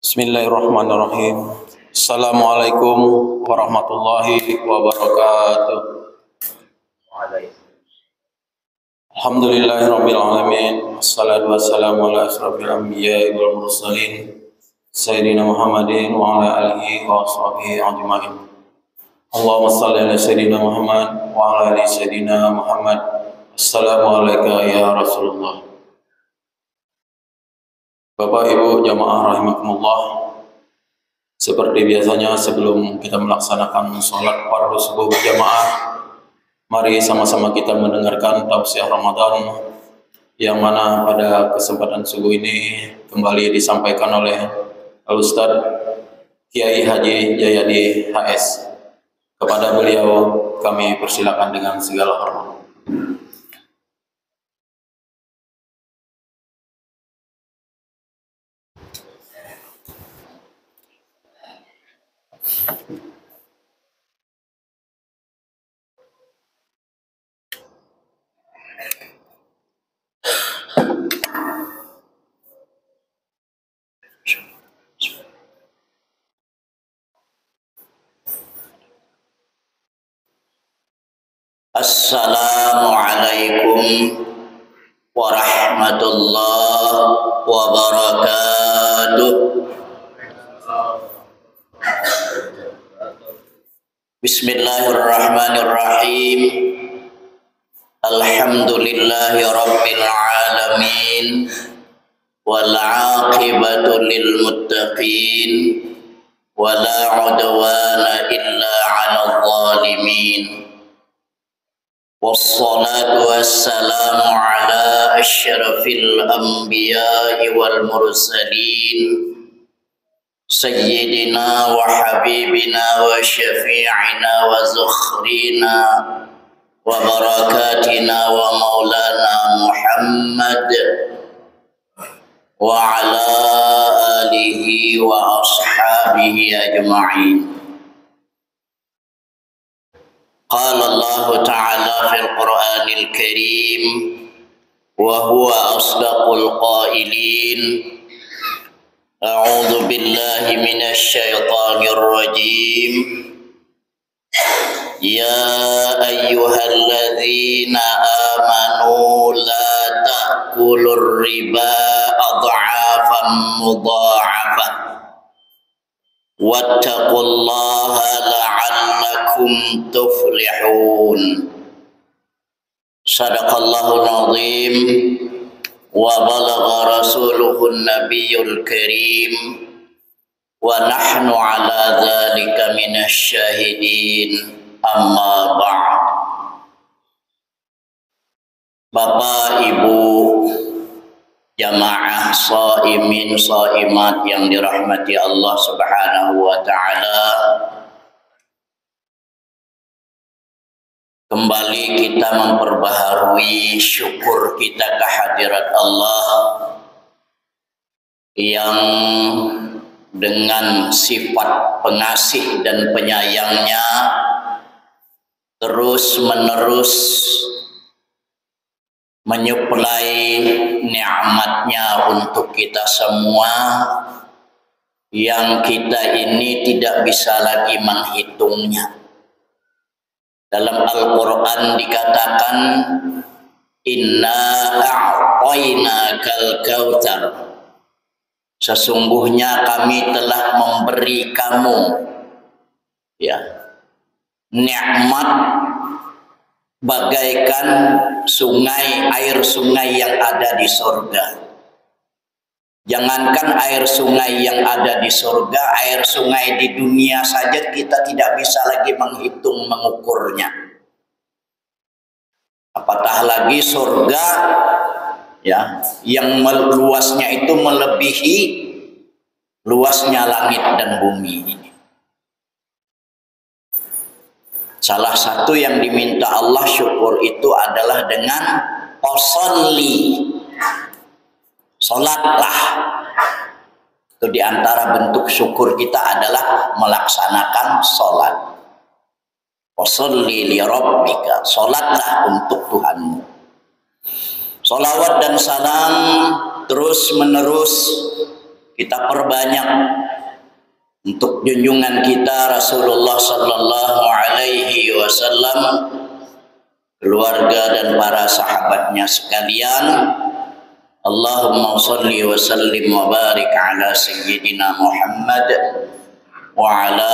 Bismillahirrahmanirrahim. Assalamualaikum warahmatullahi wabarakatuh. Alhamdulillahirabbil alamin. Wassalatu wassalamu ala asyrofil anbiya'i wal mursalin sayyidina Muhammadin wa ala alihi wa ashabihi ajmain. Allahumma shalli ala sayyidina Muhammad wa ala ali sayyidina Muhammad. Assalamualaikum ya Rasulullah. Bapak Ibu jamaah rahimakumullah, seperti biasanya sebelum kita melaksanakan sholat fardu subuh berjamaah, mari sama-sama kita mendengarkan tausiah Ramadan yang mana pada kesempatan subuh ini kembali disampaikan oleh Al-Ustadz Kiai Haji Jayadi HS. Kepada beliau kami persilakan dengan segala hormat. Assalamualaikum warahmatullahi wabarakatuh. Bismillahirrahmanirrahim. Alhamdulillahi rabbil alamin. Wal 'aqibatu lil muttaqin. Wala 'udwana illa 'alal zalimin. Wassalatu wassalamu ala asyrafil anbiya'i wal mursalin sayyidina wa habibina wa syafi'ina wa zukhrina wa barakatina wa maulana Muhammad wa ala alihi wa ashabihi ajma'in. Qala Allah Ta'ala fil Qur'anil Karim wa huwa asdaqul qailin. A'udzu billahi minasy syaithanir rajim. Ya ayyuhalladzina amanu la ta'kulur riba adhafan mudha'afah. Wattaqullaha la'allakum tuflihun. Sadaqallahul azim wa balagha rasuluhun nabiyyul karim wa nahnu ala dzalika minasy syahidin. Amma ba'd. Bapak Ibu jamaah shaimin shaimat yang dirahmati Allah Subhanahu wa taala, kembali kita memperbaharui syukur kita kehadirat Allah yang dengan sifat pengasih dan penyayangnya terus menerus menyuplai nikmatnya untuk kita semua yang kita ini tidak bisa lagi menghitungnya. Dalam Al-Quran dikatakan inna a'tainakal kautsar, sesungguhnya kami telah memberi kamu nikmat bagaikan sungai, air sungai yang ada di surga. Jangankan air sungai yang ada di surga, air sungai di dunia saja kita tidak bisa lagi menghitung, mengukurnya. Apatah lagi surga yang luasnya itu melebihi luasnya langit dan bumi ini. Salah satu yang diminta Allah syukur itu adalah dengan posolli, sholatlah. Itu diantara bentuk syukur kita adalah melaksanakan sholat. Posolli li rabbika, sholatlah untuk Tuhanmu. Sholawat dan salam terus menerus kita perbanyak untuk junjungan kita Rasulullah sallallahu alaihi wasallam, keluarga dan para sahabatnya sekalian. Allahumma shalli wa sallim wa barik ala sayyidina Muhammad wa ala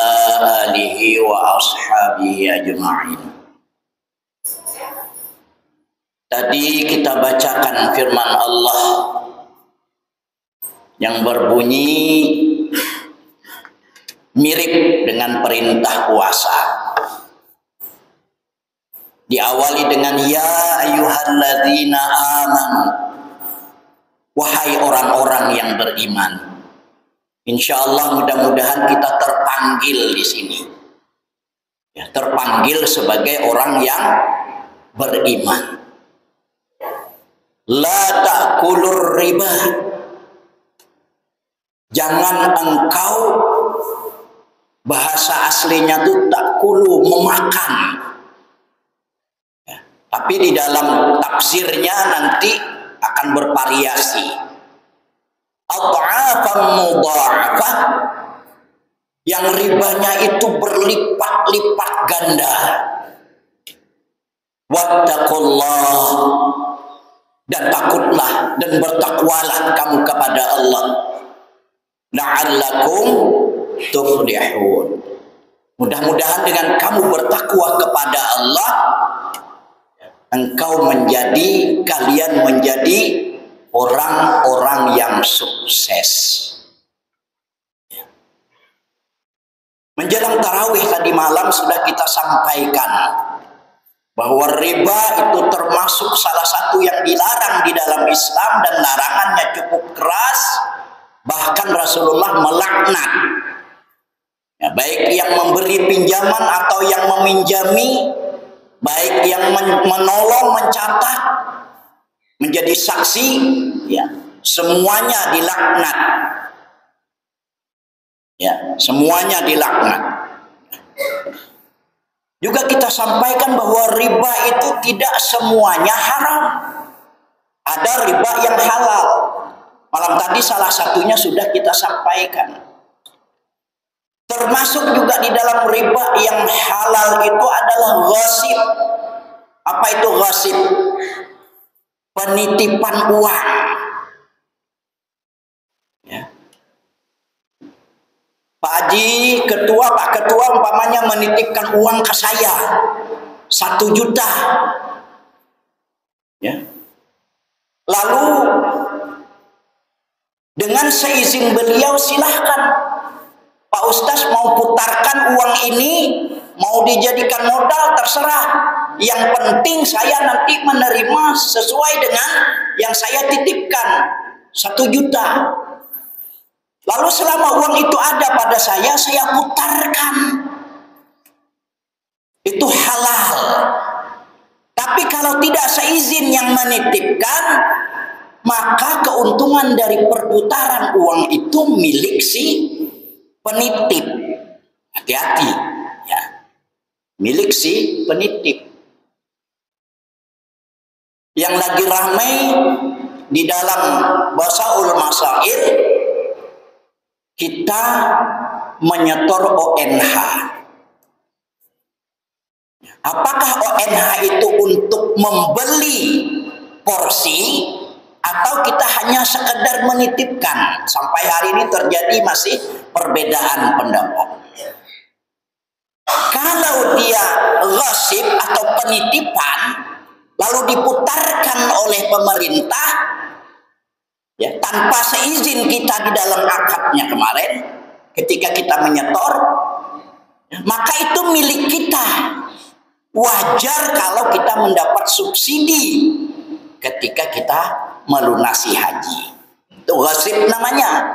alihi wa ashabihi ajma'in. Tadi kita bacakan firman Allah yang berbunyi mirip dengan perintah puasa. Diawali dengan ya ayyuhalladzina amanu, wahai orang-orang yang beriman. Insya Allah mudah-mudahan kita terpanggil di sini, ya, terpanggil sebagai orang yang beriman. La ta'kulur riba, jangan engkau, bahasa aslinya itu ta'kulu, memakan, ya, tapi di dalam tafsirnya nanti akan bervariasi. Adha'afan mudha'afah, yang ribanya itu berlipat-lipat ganda. Wattaqullah, dan takutlah dan bertakwalah kamu kepada Allah. La'allakum tuflihun, mudah-mudahan dengan kamu bertakwa kepada Allah, kalian menjadi orang-orang yang sukses. Menjelang tarawih tadi malam sudah kita sampaikan bahwa riba itu termasuk salah satu yang dilarang di dalam Islam, dan larangannya cukup keras. Bahkan Rasulullah melaknat, ya, baik yang memberi pinjaman atau yang meminjami, baik yang menolong, mencatat, menjadi saksi, ya, semuanya dilaknat. Ya, semuanya dilaknat. Juga kita sampaikan bahwa riba itu tidak semuanya haram. Ada riba yang halal. Malam tadi salah satunya sudah kita sampaikan. Termasuk juga di dalam riba yang halal itu adalah ghasib. Apa itu ghasib? Penitipan uang. Ya. Pak Haji, Pak Ketua umpamanya menitipkan uang ke saya 1 juta. Ya. Lalu dengan seizin beliau silahkan, Pak Ustaz mau putarkan uang ini, mau dijadikan modal, terserah. Yang penting saya nanti menerima sesuai dengan yang saya titipkan 1 juta. Lalu selama uang itu ada pada saya putarkan. Itu halal. Tapi kalau tidak seizin yang menitipkan, maka keuntungan dari perputaran uang itu milik si penitip. Hati-hati, ya. Milik si penitip. Yang lagi ramai di dalam Basaul Masail, kita menyetor ONH. Apakah ONH itu untuk membeli porsi atau kita hanya sekedar menitipkan? Sampai hari ini terjadi masih perbedaan pendapat. Kalau dia ghasib atau penitipan lalu diputarkan oleh pemerintah, ya, tanpa seizin kita di dalam akadnya kemarin ketika kita menyetor, maka itu milik kita. Wajar kalau kita mendapat subsidi ketika kita melunasi haji. Itu ghasib namanya.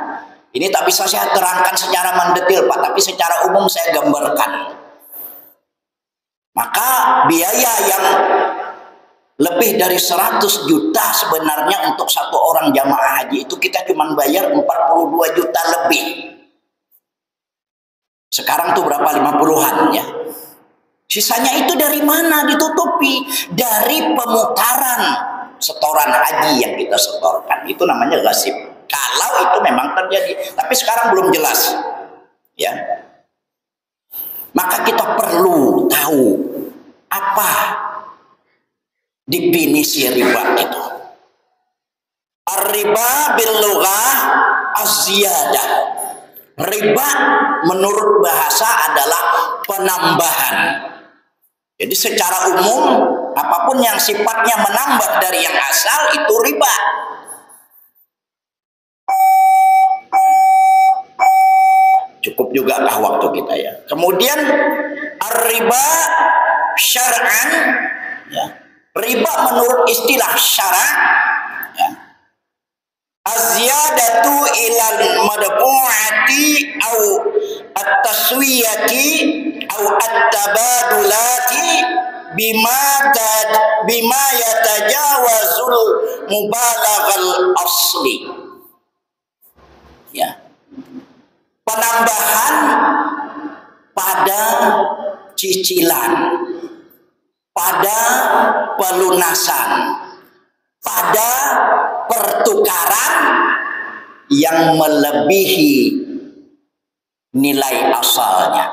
Ini tak bisa saya terangkan secara mendetil, Pak, tapi secara umum saya gambarkan. Maka biaya yang lebih dari 100 juta sebenarnya untuk satu orang jamaah haji itu kita cuma bayar 42 juta lebih. Sekarang tuh berapa? 50-an ya. Sisanya itu dari mana ditutupi? Dari pemutaran setoran haji yang kita setorkan. Itu namanya ghasib. Kalau kalau itu memang terjadi. Tapi sekarang belum jelas. Ya. Maka kita perlu tahu apa definisi riba itu. Ar-riba bil lughah az-ziyadah. Riba menurut bahasa adalah penambahan. Jadi secara umum apapun yang sifatnya menambah dari yang asal itu riba. Cukup juga kah waktu kita ya. Kemudian ar-riba syar'an, ya. Riba menurut istilah syara', ya. Az-ziyadatu ilal madbu'ati au at-taswiyati au at-tabadulati bima yatajawazul mubalaghal asli. Ya. Penambahan pada cicilan, pada pelunasan, pada pertukaran yang melebihi nilai asalnya.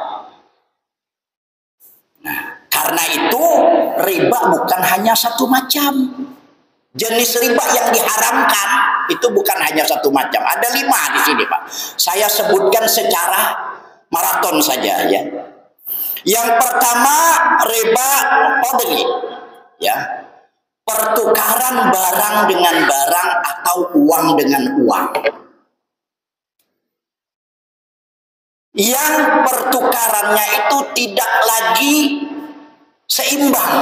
Nah, karena itu riba bukan hanya satu macam. Jenis riba yang diharamkan itu bukan hanya satu macam. Ada 5 di sini, Pak. Saya sebutkan secara maraton saja ya. Yang pertama riba fadli, ya. Pertukaran barang dengan barang atau uang dengan uang. Yang pertukarannya itu tidak lagi seimbang,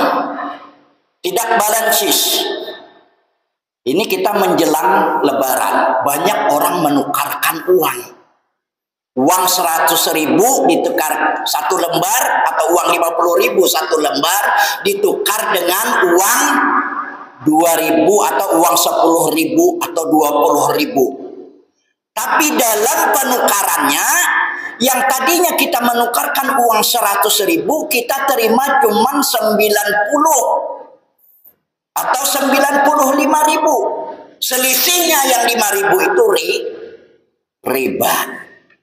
tidak balansis. Ini kita menjelang lebaran, banyak orang menukarkan uang. Uang 100.000 ditukar satu lembar, atau uang 50.000 satu lembar ditukar dengan uang 2.000 atau uang 10.000 atau 20.000. Tapi dalam penukarannya, yang tadinya kita menukarkan uang 100.000, kita terima cuma 90 atau 95.000. Selisihnya yang 5.000 itu riba.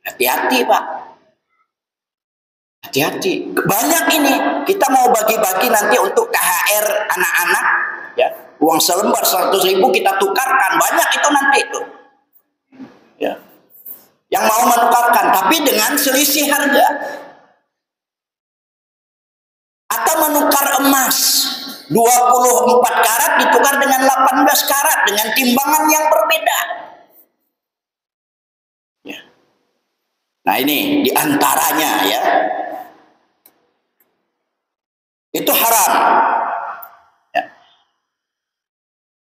Hati-hati, Pak. Hati-hati. Banyak ini. Kita mau bagi-bagi nanti untuk THR anak-anak, ya. Uang selembar 100.000 kita tukarkan. Banyak itu nanti itu. Ya. Yang mau menukarkan, tapi dengan selisih harga. Atau menukar emas 24 karat ditukar dengan 18 karat dengan timbangan yang berbeda. Ya. Nah, ini diantaranya ya. Itu haram. Ya.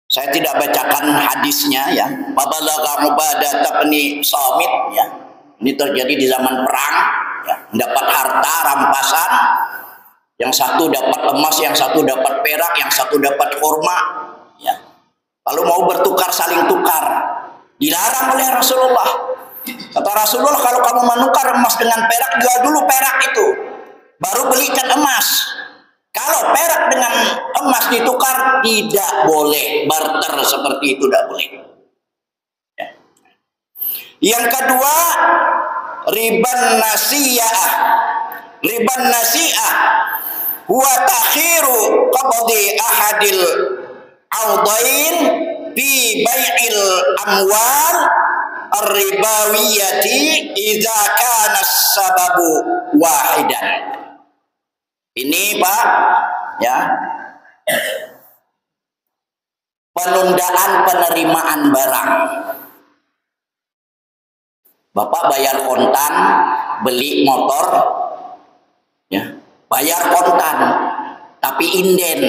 Saya tidak bacakan hadisnya ya. Babalagha Ubadah bin Samit ya. Ini terjadi di zaman perang, ya. Mendapat harta rampasan. Yang satu dapat emas, yang satu dapat perak, yang satu dapat kurma, ya. Lalu mau bertukar, saling tukar, dilarang oleh Rasulullah. Kata Rasulullah, kalau kamu menukar emas dengan perak, jual dulu perak itu, baru belikan emas. Kalau perak dengan emas ditukar, tidak boleh barter seperti itu, tidak boleh. Ya. Yang kedua, riban nasiyah. Riban nasiyah huwa takhiru qabdi ahadil audain fi bai'il amwal ar-ribawiyati idza kana sababu wahidan. Ini, Pak, ya. Penundaan penerimaan barang. Bapak bayar kontan beli motor, ya. Bayar kontan, tapi inden.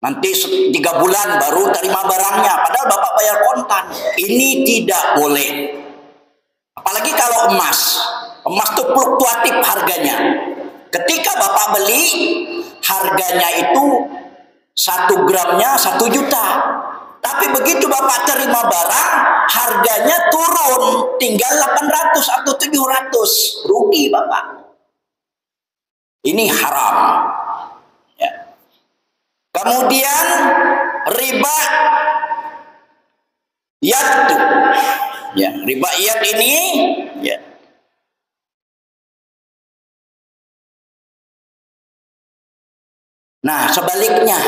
Nanti 3 bulan baru terima barangnya, padahal Bapak bayar kontan. Ini tidak boleh. Apalagi kalau emas. Emas itu fluktuatif harganya. Ketika Bapak beli, harganya itu 1 gramnya 1 juta. Tapi begitu Bapak terima barang, harganya turun, tinggal 800 atau 700. Rugi Bapak. Ini haram. Ya. Kemudian riba yaitu Ya, ribaiyat ini ya. Nah, sebaliknya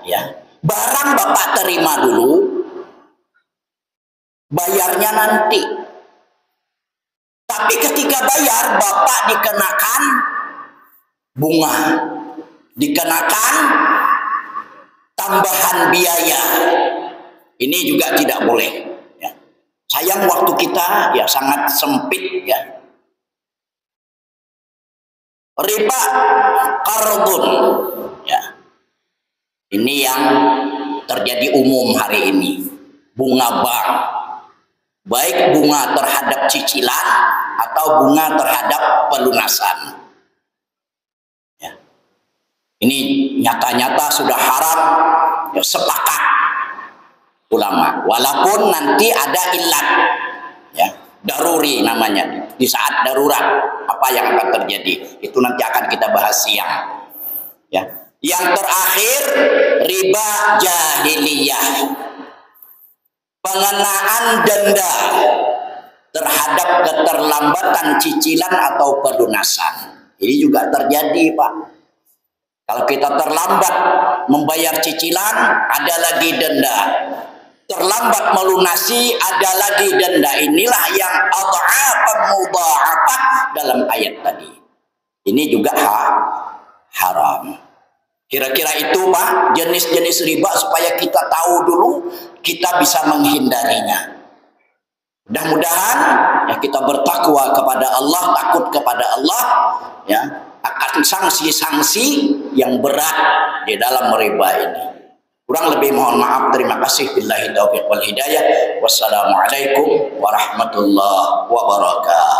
ya, barang Bapak terima dulu, bayarnya nanti. Tapi ketika bayar Bapak dikenakan bunga, dikenakan tambahan biaya. Ini juga tidak boleh ya. Sayang waktu kita ya sangat sempit ya. Riba qardun ya. Ini yang terjadi umum hari ini. Bunga bank. Baik bunga terhadap cicilan atau bunga terhadap pelunasan. Ya. Ini nyata-nyata sudah haram ya, sepakat ulama. Walaupun nanti ada ilat ya, daruri namanya. Di saat darurat apa yang akan terjadi itu nanti akan kita bahas siang ya. Yang terakhir riba jahiliyah, pengenaan denda terhadap keterlambatan cicilan atau pelunasan. Ini juga terjadi, Pak. Kalau kita terlambat membayar cicilan, ada lagi denda. Terlambat melunasi, ada lagi denda. Inilah yang adha'afan mudha'afah dalam ayat tadi. Ini juga haram. Kira-kira itu, Pak, jenis-jenis riba supaya kita tahu dulu, kita bisa menghindarinya. Mudah-mudahan ya kita bertakwa kepada Allah, takut kepada Allah ya, akan sanksi-sanksi yang berat di dalam riba ini. Kurang lebih mohon maaf, terima kasih. Billahi taufiq wal hidayah. Wassalamualaikum warahmatullahi wabarakatuh.